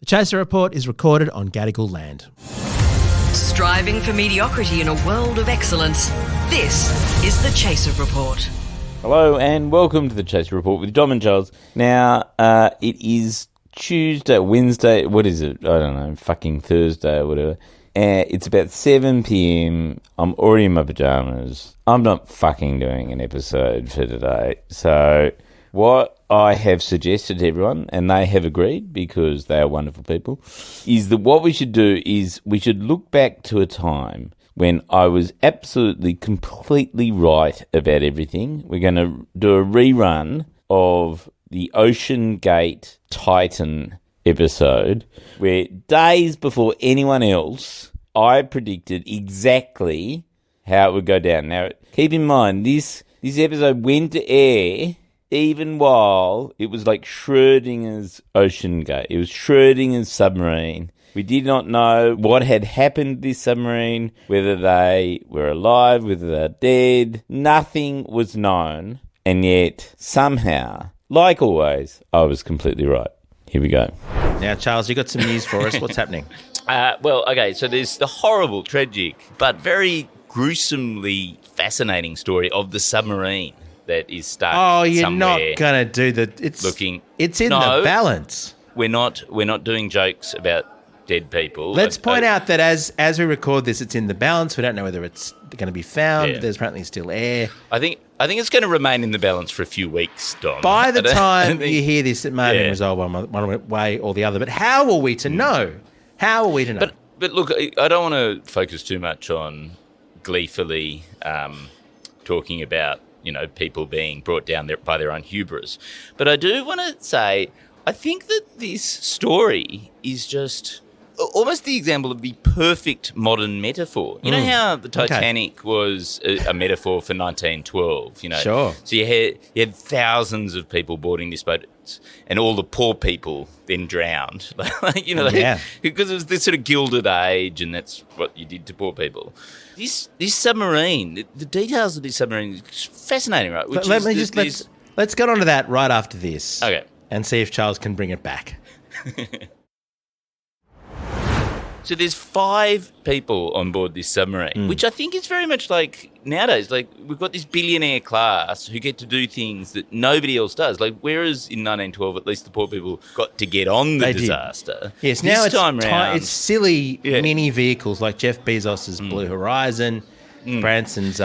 The Chaser Report is recorded on Gadigal land. Striving for mediocrity in a world of excellence. This is the Chaser Report. Hello and welcome to the Chaser Report with Dom and Charles. Now, it is Tuesday, Wednesday, what is it? I don't know, fucking Thursday or whatever. It's about 7 p.m. I'm already in my pajamas. I'm not fucking doing an episode for today. So what I have suggested to everyone, and they have agreed because they are wonderful people, is that what we should do is we should look back to a time when I was absolutely, completely right about everything. We're going to do a rerun of the OceanGate Titan episode where days before anyone else, I predicted exactly how it would go down. Now, keep in mind, this episode went to air even while it was like Schrodinger's OceanGate. It was Schrodinger's submarine. We did not know what had happened to this submarine, whether they were alive, whether they're dead. Nothing was known. And yet, somehow, like always, I was completely right. Here we go. Now, Charles, you got some news for us. What's happening? So there's the horrible, tragic, but very gruesomely fascinating story of the submarine that is stuck Oh, you're somewhere. not going to do the... It's in the balance. We're not doing jokes about dead people. Let's point out that as we record this, it's in the balance. We don't know whether it's going to be found. Yeah. There's apparently still air. I think it's going to remain in the balance for a few weeks, Dom. By the time you hear this, it may have been resolved one way or the other. But how are we to know? How are we to know? But look, I don't want to focus too much on gleefully talking about, people being brought down there by their own hubris. But I do want to say, I think that this story is just almost the example of the perfect modern metaphor. You know how the Titanic was a metaphor for 1912, Sure. So you had thousands of people boarding this boat and all the poor people then drowned. Because it was this sort of Gilded Age and that's what you did to poor people. This submarine, the details of this submarine is fascinating, right? Let's get on to that right after this. Okay. And see if Charles can bring it back. So there's 5 people on board this submarine, which I think is very much like nowadays. Like we've got this billionaire class who get to do things that nobody else does. Like whereas in 1912, at least the poor people got to get on the disaster. Yes, now it's silly mini vehicles like Jeff Bezos's Blue Horizon, Branson's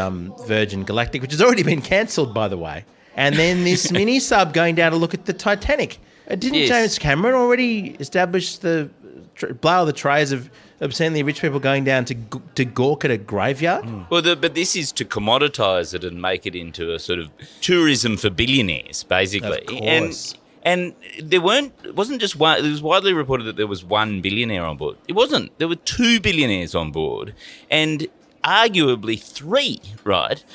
Virgin Galactic, which has already been cancelled, by the way. And then this mini sub going down to look at the Titanic. Didn't James Cameron already establish the blow the trays of obscenely rich people going down to gawk at a graveyard? Well, but this is to commoditise it and make it into a sort of tourism for billionaires, basically. Of course. And it wasn't just one. It was widely reported that there was one billionaire on board. It wasn't. There were 2 billionaires on board, and arguably 3, right?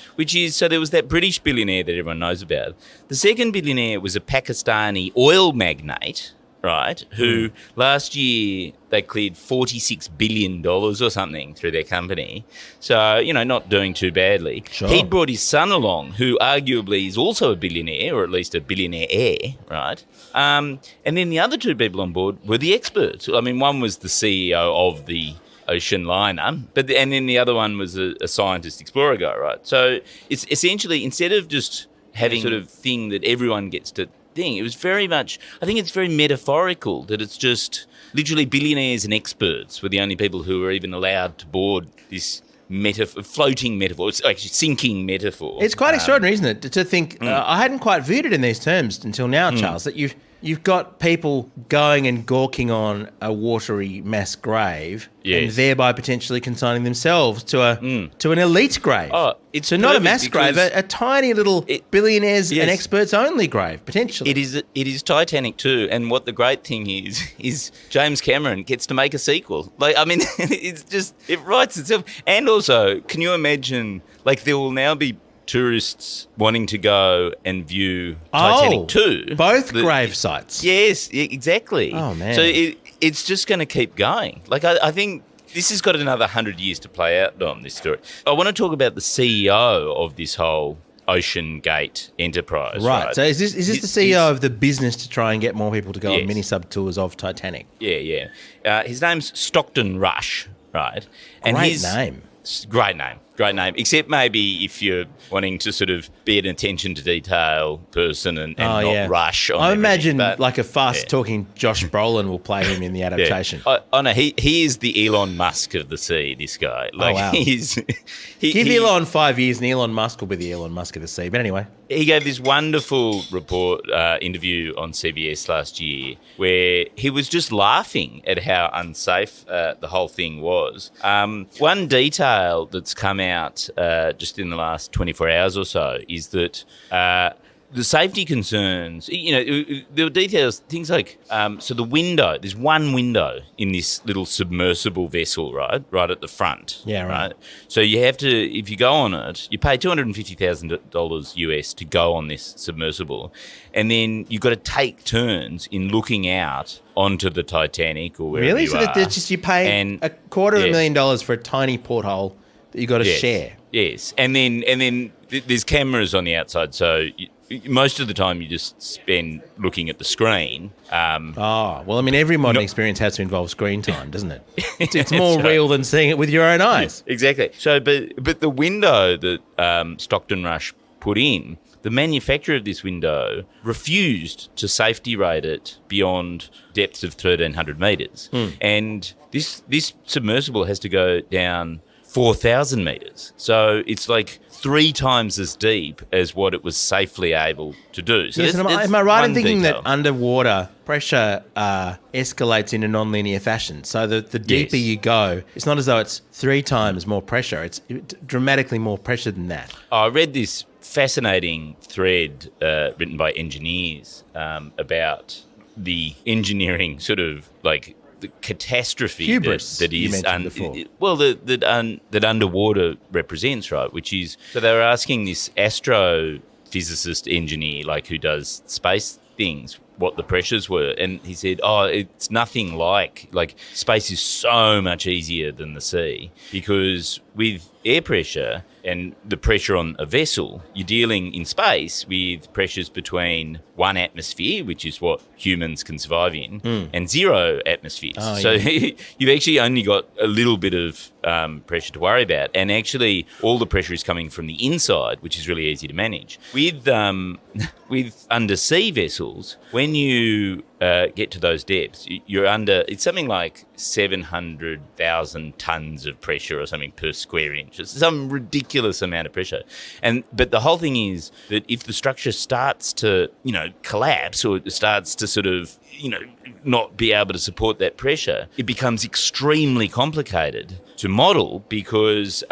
So there was that British billionaire that everyone knows about. The second billionaire was a Pakistani oil magnate, right, who last year they cleared $46 billion or something through their company. So, not doing too badly. Sure. He'd brought his son along, who arguably is also a billionaire, or at least a billionaire heir, right? And then the other 2 people on board were the experts. I mean, one was the CEO of the ocean liner, and then the other one was a scientist explorer guy, right? So it's essentially, instead of just having sort of thing that everyone gets to thing, it was very much, I think it's very metaphorical that it's just literally billionaires and experts were the only people who were even allowed to board this floating metaphor. It's actually sinking metaphor. It's quite extraordinary, isn't it, to think, I hadn't quite viewed it in these terms until now, Charles, that you've got people going and gawking on a watery mass grave and thereby potentially consigning themselves to an elite grave. Oh, it's not a mass grave, a tiny little billionaires and experts only grave, potentially. It is Titanic too, and what the great thing is James Cameron gets to make a sequel. Like, I mean, it writes itself. And also, can you imagine, like, there will now be tourists wanting to go and view Titanic 2. Both grave sites. Yes, exactly. Oh, man. So it's just going to keep going. Like, I think this has got another 100 years to play out on this story. I want to talk about the CEO of this whole OceanGate Enterprise. Right. So is this the CEO of the business to try and get more people to go on mini sub tours of Titanic? Yeah. His name's Stockton Rush, right? And Great name. Great name. Except maybe if you're wanting to sort of be an attention to detail person and not rush on I imagine like a fast-talking Josh Brolin will play him in the adaptation. Yeah. Oh, no, he is the Elon Musk of the sea, this guy. Like, wow. Give Elon 5 years and Elon Musk will be the Elon Musk of the sea. But anyway. He gave this wonderful interview on CBS last year where he was just laughing at how unsafe the whole thing was. One detail that's come out just in the last 24 hours or so is that the safety concerns, there were details, things like, so the window, there's one window in this little submersible vessel, right at the front. Yeah, right. So you have to, if you go on it, you pay $250,000 US to go on this submersible, and then you've got to take turns in looking out onto the Titanic or wherever you are. Really? So you pay $250,000 for a tiny porthole that you got to share. Yes, and then there's cameras on the outside, so most of the time you just spend looking at the screen. Every modern experience has to involve screen time, doesn't it? It's more real than seeing it with your own eyes. Exactly. So, but the window that Stockton Rush put in, the manufacturer of this window refused to safety rate it beyond depths of 1,300 metres. And this submersible has to go down 4,000 metres. So it's like 3 times as deep as what it was safely able to do. So am I right in thinking that underwater pressure escalates in a non-linear fashion? So the deeper you go, it's not as though it's 3 times more pressure. It's dramatically more pressure than that. I read this fascinating thread written by engineers about the engineering sort of like the catastrophe hubris that is that underwater represents, right? Which is, so they were asking this astrophysicist engineer, like who does space things, what the pressures were, and he said, it's nothing like space is so much easier than the sea, because with air pressure and the pressure on a vessel, you're dealing in space with pressures between 1 atmosphere, which is what humans can survive in, and 0 atmospheres. You've actually only got a little bit of pressure to worry about, and actually all the pressure is coming from the inside, which is really easy to manage. With undersea vessels, when you get to those depths, you're under, it's something like 700,000 tons of pressure or something per square inch. It's some ridiculous amount of pressure. But the whole thing is that if the structure starts to, collapse, or it starts to sort of, not be able to support that pressure, it becomes extremely complicated to model, because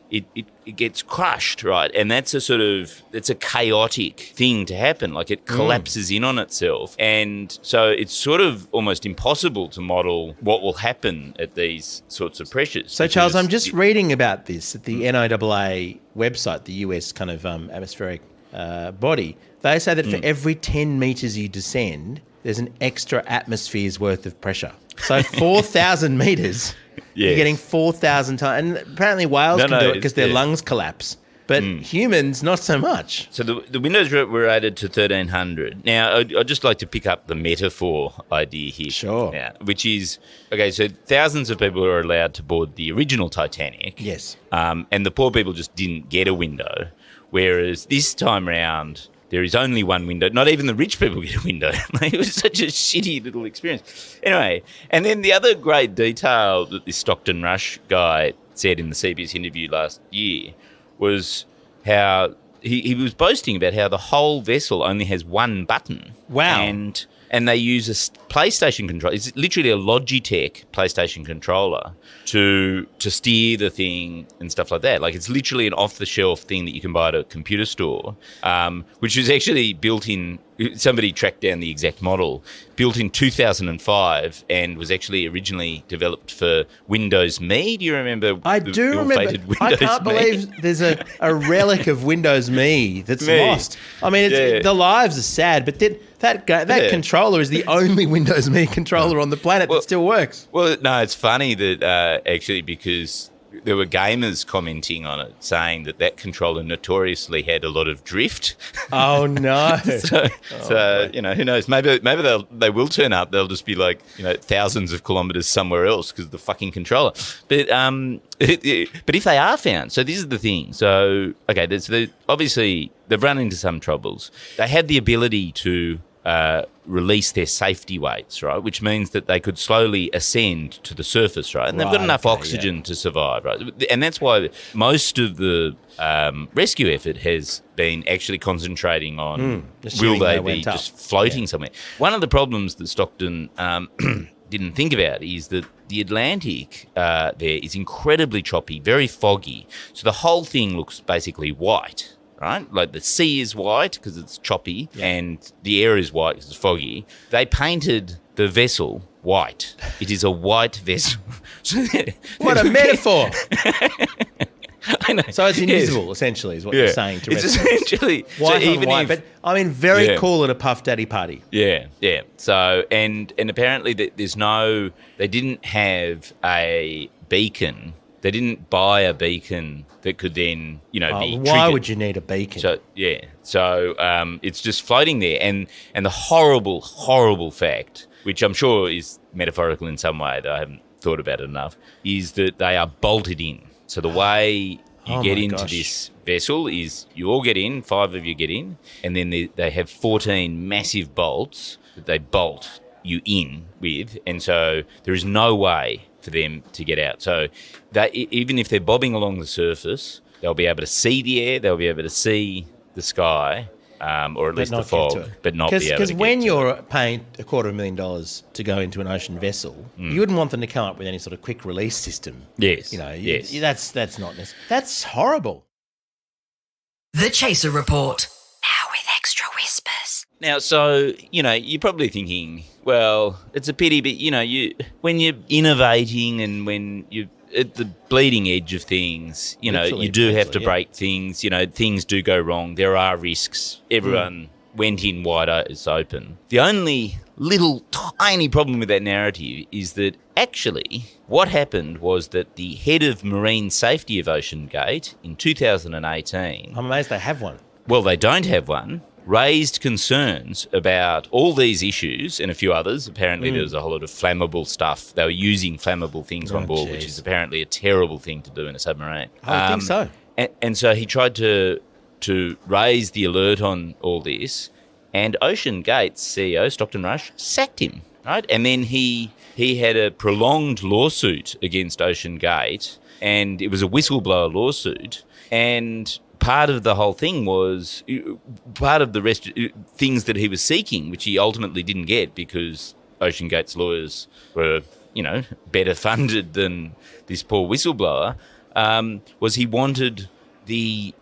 it gets crushed, right? And that's a chaotic thing to happen. Like, it collapses in on itself. And so it's sort of almost impossible to model what will happen at these sorts of pressures. So, Charles, I'm just reading about this at the NOAA website, the US kind of atmospheric body. They say that for every 10 metres you descend, there's an extra atmosphere's worth of pressure. So 4,000 metres... Yes. You're getting 4,000 times. And apparently whales can do it because their lungs collapse. But humans, not so much. So the windows were rated to 1,300. Now, I'd just like to pick up the metaphor idea here. Sure. Now, which is, so thousands of people were allowed to board the original Titanic. Yes. And the poor people just didn't get a window. Whereas this time round, there is only one window. Not even the rich people get a window. It was such a shitty little experience. Anyway, and then the other great detail that this Stockton Rush guy said in the CBS interview last year was how he was boasting about how the whole vessel only has one button. Wow. And they use a PlayStation controller. It's literally a Logitech PlayStation controller to steer the thing and stuff like that. Like, it's literally an off-the-shelf thing that you can buy at a computer store, which was actually built in. Somebody tracked down the exact model, built in 2005, and was actually originally developed for Windows Me. Do you remember? I do remember. I can't believe there's a relic of Windows Me that's lost. I mean, the lives are sad, but that controller is the only Windows Me controller on the planet that still works. Well, no, it's funny that actually, because there were gamers commenting on it, saying that controller notoriously had a lot of drift. Oh no! so you know, who knows? Maybe they will turn up. They'll just be like, you know, thousands of kilometres somewhere else because of the fucking controller. But if they are found, so this is the thing. So okay, obviously they've run into some troubles. They had the ability to release their safety weights, right? Which means that they could slowly ascend to the surface, right? And they've got enough oxygen to survive, right? And that's why most of the rescue effort has been actually concentrating on will they be just floating somewhere. One of the problems that Stockton didn't think about is that the Atlantic there is incredibly choppy, very foggy. So the whole thing looks basically white. Right? Like the sea is white because it's choppy and the air is white because it's foggy. They painted the vessel white. It is a white vessel. What a metaphor. I know. So it's invisible, essentially, is what you're saying to it's essentially white so on white. But I mean, very cool at a Puff Daddy party. Yeah. So and apparently they didn't have a beacon. They didn't buy a beacon that could then, be triggered. Why would you need a beacon? So it's just floating there, and the horrible, horrible fact, which I'm sure is metaphorical in some way that I haven't thought about it enough, is that they are bolted in. So the way you get into this vessel is you all get in, 5 of you get in, and then they have 14 massive bolts that they bolt you in with, and so there is no way for them to get out. So even if they're bobbing along the surface, they'll be able to see the air, they'll be able to see the sky, or at least the fog, but not be able to get to it. Because when you're paying $250,000 to go into an ocean vessel, you wouldn't want them to come up with any sort of quick release system. Yes. That's not necessary. That's horrible. The Chaser Report. Now with extra whispers. Now, so, you're probably thinking, well, it's a pity, but, when you're innovating and when you're at the bleeding edge of things, you do have to break things. Things do go wrong. There are risks. Everyone went in wide open. The only little tiny problem with that narrative is that actually what happened was that the head of marine safety of OceanGate in 2018... I'm amazed they have one. Well, they don't have one. Raised concerns about all these issues and a few others. Apparently there was a whole lot of flammable stuff. They were using flammable things on board, which is apparently a terrible thing to do in a submarine. I think so. And so he tried to raise the alert on all this, and OceanGate's CEO, Stockton Rush, sacked him, right? And then he had a prolonged lawsuit against OceanGate, and it was a whistleblower lawsuit, and... part of the whole thing was part of the rest things that he was seeking, which he ultimately didn't get because OceanGate's lawyers were, better funded than this poor whistleblower, was he wanted the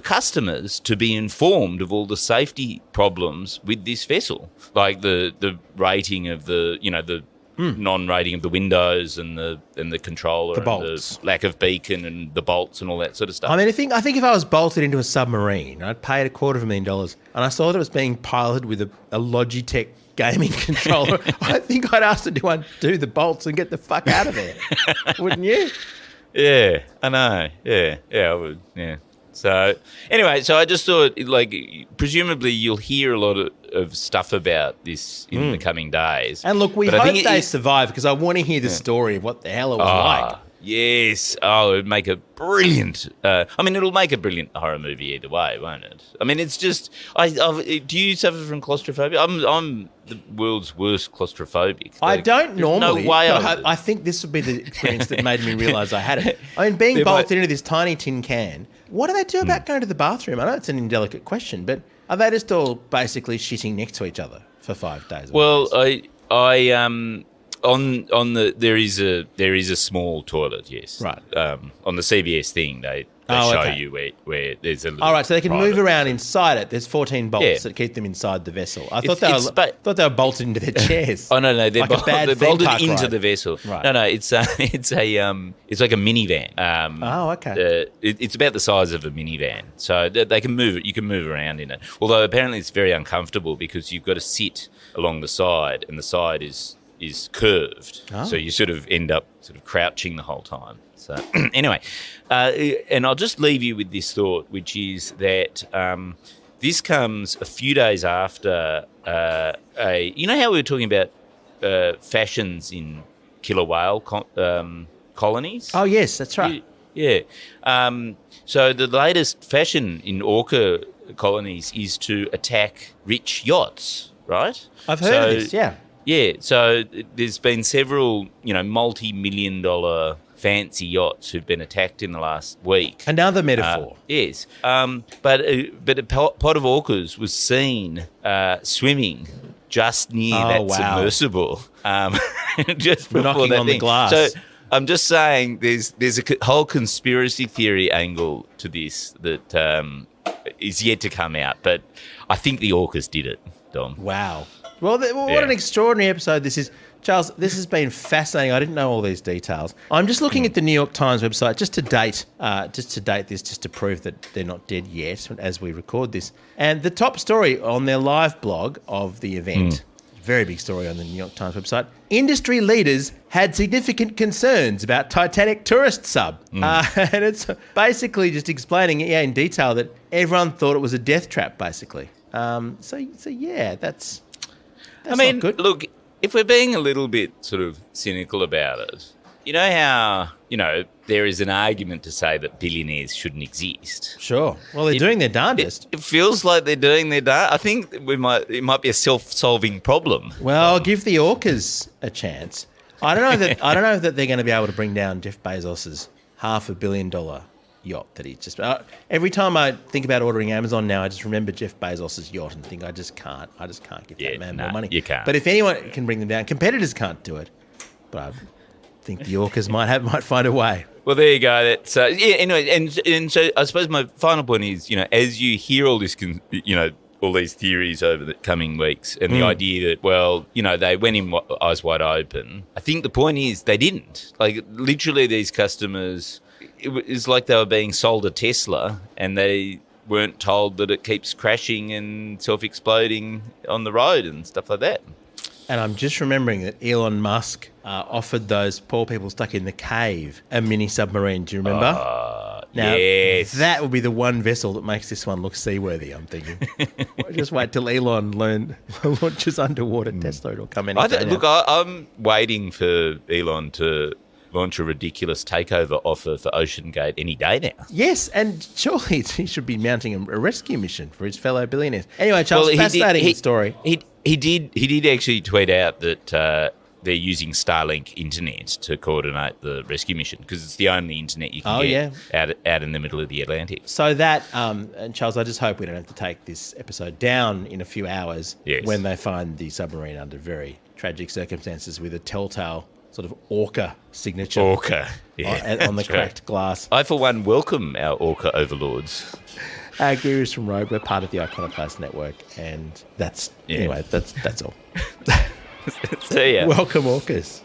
customers to be informed of all the safety problems with this vessel, like the rating of the non-rating of the windows and the controller, the bolts, and the lack of beacon and the bolts and all that sort of stuff. I mean, I think if I was bolted into a submarine, I'd paid $250,000, and I saw that it was being piloted with a Logitech gaming controller, I think I'd ask to undo the bolts and get the fuck out of there. Wouldn't you? Yeah, I know. Yeah, I would. Yeah. So anyway, I just thought, presumably you'll hear a lot of stuff about this in the coming days. And look, we hope they survive, because I want to hear the story of what the hell it was like. Yes. Oh, it'd make a brilliant... it'll make a brilliant horror movie either way, won't it? I mean, it's just... do you suffer from claustrophobia? I'm the world's worst claustrophobic. I don't normally. No way. I think this would be the experience that made me realise I had it. I mean, being bolted into this tiny tin can, what do they do about going to the bathroom? I know it's an indelicate question, but are they just all basically shitting next to each other for 5 days? Well, there is a small toilet, yes. Right. On the CBS thing, they show you where there's a little... All right, so they can move around inside it. There's 14 bolts that keep them inside the vessel. I thought they were bolted into their chairs. Oh no, they're like bolted into the vessel. Right. No, it's like a minivan. Okay. It's about the size of a minivan, so they can move it. You can move around in it. Although apparently it's very uncomfortable because you've got to sit along the side, and the side is curved, so you sort of end up crouching the whole time. So anyway, and I'll just leave you with this thought, which is that this comes a few days after you know how we were talking about fashions in killer whale colonies? Oh, yes, that's right. Yeah. So the latest fashion in orca colonies is to attack rich yachts, right? I've heard of this, yeah. Yeah, so there's been several, multi-million-dollar fancy yachts who've been attacked in the last week. Another metaphor. Yes. But a pod of orcas was seen swimming just near submersible. Just before knocking that on thing. the glass. So I'm just saying there's a whole conspiracy theory angle to this that is yet to come out. But I think the orcas did it, Dom. Wow. Well, what an extraordinary episode this is. Charles, this has been fascinating. I didn't know all these details. I'm just looking at the New York Times website just to date this, just to prove that they're not dead yet as we record this. And the top story on their live blog of the event, very big story on the New York Times website, industry leaders had significant concerns about Titanic tourist sub. And it's basically just explaining in detail that everyone thought it was a death trap, basically. So yeah, that's not good. Look, if we're being a little bit sort of cynical about it, you know how, there is an argument to say that billionaires shouldn't exist. Sure. Well, they're doing their darndest. It feels like they're doing their darndest. I think it might be a self-solving problem. Well, give the orcas a chance. I don't know that they're going to be able to bring down Jeff Bezos's $500 million yacht that he just. Every time I think about ordering Amazon now, I just remember Jeff Bezos's yacht and think I just can't give that man more money. You can't. But if anyone can bring them down, competitors can't do it. But I think the orcas might find a way. Well, there you go. That's anyway, and so I suppose my final point is, as you hear all this, all these theories over the coming weeks, and the idea that they went in eyes wide open. I think the point is they didn't. Like literally, these customers. It was like they were being sold a Tesla and they weren't told that it keeps crashing and self-exploding on the road and stuff like that. And I'm just remembering that Elon Musk offered those poor people stuck in the cave a mini submarine. Do you remember? Now, yes. That would be the one vessel that makes this one look seaworthy, I'm thinking. Just wait till Elon launches underwater Tesla. It'll come in. Look, I'm waiting for Elon to launch a ridiculous takeover offer for OceanGate any day now. Yes, and surely he should be mounting a rescue mission for his fellow billionaires. Anyway, Charles, fascinating story. He did actually tweet out that they're using Starlink internet to coordinate the rescue mission because it's the only internet you can get out in the middle of the Atlantic. So that, and Charles, I just hope we don't have to take this episode down in a few hours when they find the submarine under very tragic circumstances with a telltale sort of Orca signature. Orca, on the cracked glass. I, for one, welcome our Orca overlords. Our gurus from Rogue, we're part of the Iconoclast Network, and anyway, that's all. See ya. Welcome, Orcas.